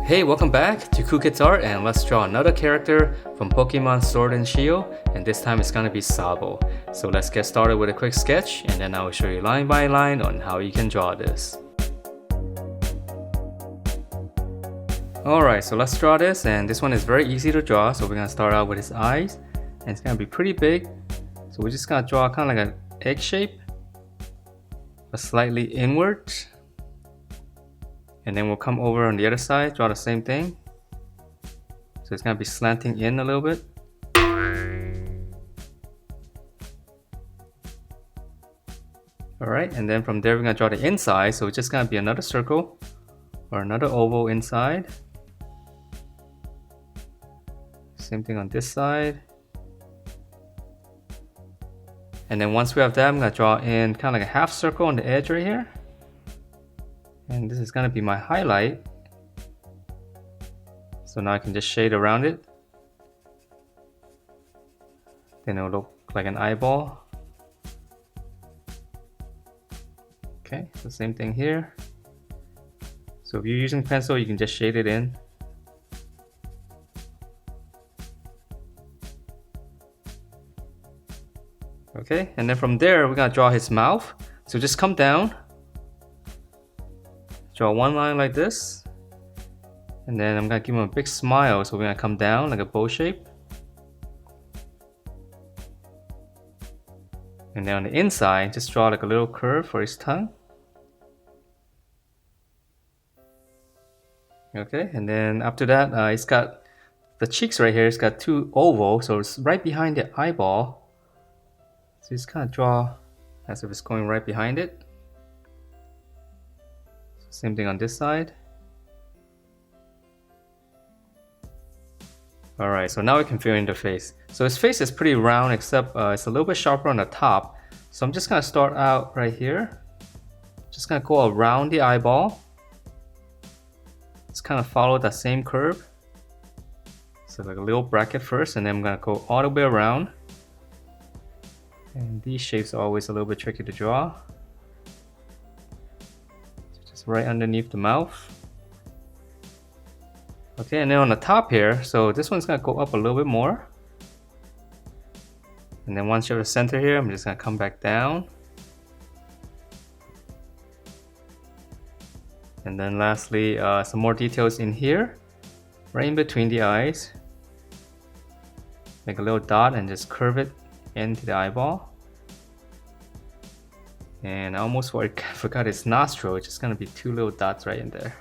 Hey, welcome back to Cool Kids Art, and let's draw another character from Pokemon Sword and Shield, and this time it's gonna be Sobble. So let's get started with a quick sketch, and then I will show you line by line on how you can draw this. Alright, so let's draw this, and this one is very easy to draw. So we're gonna start out with his eyes, and it's gonna be pretty big. So we're just gonna draw kind of like an egg shape, but slightly inward. And then we'll come over on the other side, draw the same thing. So it's gonna be slanting in a little bit. Alright, and then from there we're gonna draw the inside, so it's just gonna be another circle or another oval inside. Same thing on this side. And then once we have that, I'm gonna draw in kind of like a half circle on the edge right here. And this is gonna be my highlight. So now I can just shade around it. Then it'll look like an eyeball. Okay, so same thing here. So if you're using pencil, you can just shade it in. Okay, and then from there, we're gonna draw his mouth. So just come down. Draw one line like this, and then I'm gonna give him a big smile, so we're gonna come down like a bow shape. And then on the inside, just draw like a little curve for his tongue. Okay, and then after that, it's got the cheeks right here, it's got two oval, so it's right behind the eyeball. So just kind of draw as if it's going right behind it. Same thing on this side. Alright, so now we can fill in the face. So his face is pretty round, except it's a little bit sharper on the top. So I'm just gonna start out right here. Just gonna go around the eyeball. Just kind of follow that same curve. So like a little bracket first, and then I'm gonna go all the way around. And these shapes are always a little bit tricky to draw. Right underneath the mouth. Okay, and then on the top here, so this one's gonna go up a little bit more. And then once you have the center here, I'm just gonna come back down. And then lastly, some more details in here, right in between the eyes. Make a little dot and just curve it into the eyeball. And I almost forgot his nostril. It's just gonna be two little dots right in there.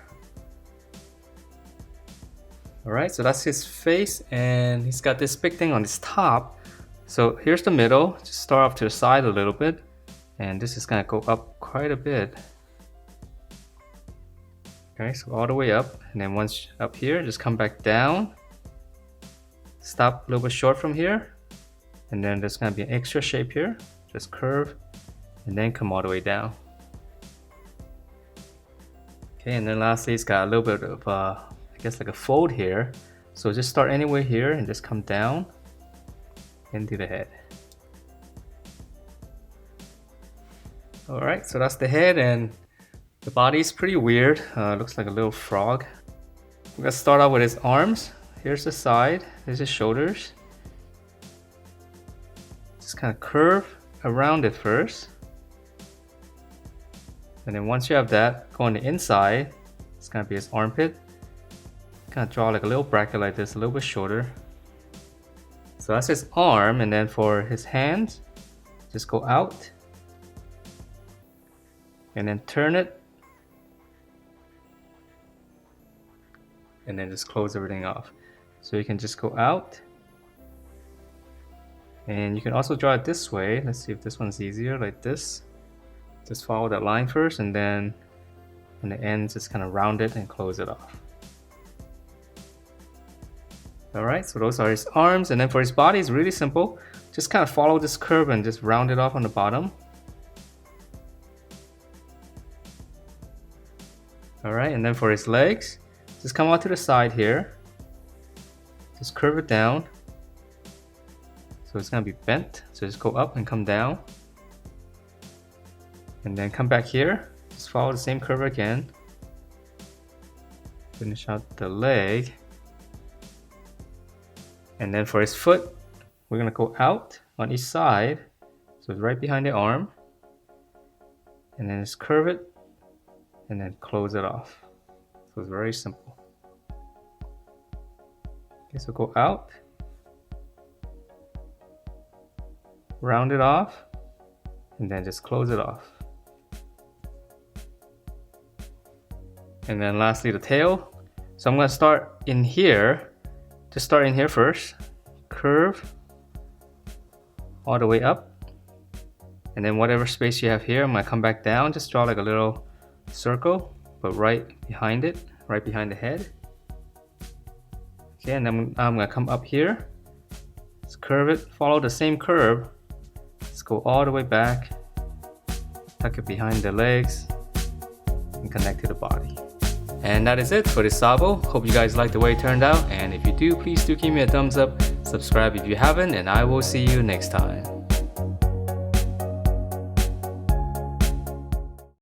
Alright, so that's his face, and he's got this big thing on his top. So here's the middle. Just start off to the side a little bit, and this is gonna go up quite a bit. Okay, so all the way up, and then once up here, just come back down. Stop a little bit short from here, and then there's gonna be an extra shape here. Just curve, and then come all the way down. Okay, and then lastly, it's got a little bit of, I guess like a fold here. So just start anywhere here and just come down into the head. Alright, so that's the head, and the body is pretty weird. Looks like a little frog. We're gonna start out with his arms. Here's the side, here's his shoulders. Just kind of curve around it first. And then once you have that, go on the inside. It's gonna be his armpit. Kind of draw like a little bracket like this, a little bit shorter. So that's his arm, and then for his hands, just go out. And then turn it. And then just close everything off. So you can just go out. And you can also draw it this way. Let's see if this one's easier, like this. Just follow that line first, and then on the ends just kind of round it and close it off. Alright, so those are his arms, and then for his body, it's really simple. Just kind of follow this curve and just round it off on the bottom. Alright, and then for his legs, just come out to the side here. Just curve it down. So it's going to be bent, so just go up and come down. And then come back here, just follow the same curve again. Finish out the leg. And then for his foot, we're gonna go out on each side. So it's right behind the arm. And then just curve it and then close it off. So it's very simple. Okay, so go out, round it off, and then just close it off. And then lastly, the tail. So I'm gonna start in here. Just start in here first. Curve all the way up. And then whatever space you have here, I'm gonna come back down. Just draw like a little circle, but right behind it, right behind the head. Okay, and then I'm gonna come up here. Let's curve it, follow the same curve. Let's go all the way back. Tuck it behind the legs and connect to the body. And that is it for this Sobble. Hope you guys like the way it turned out, and if you do, please do give me a thumbs up, subscribe if you haven't, and I will see you next time.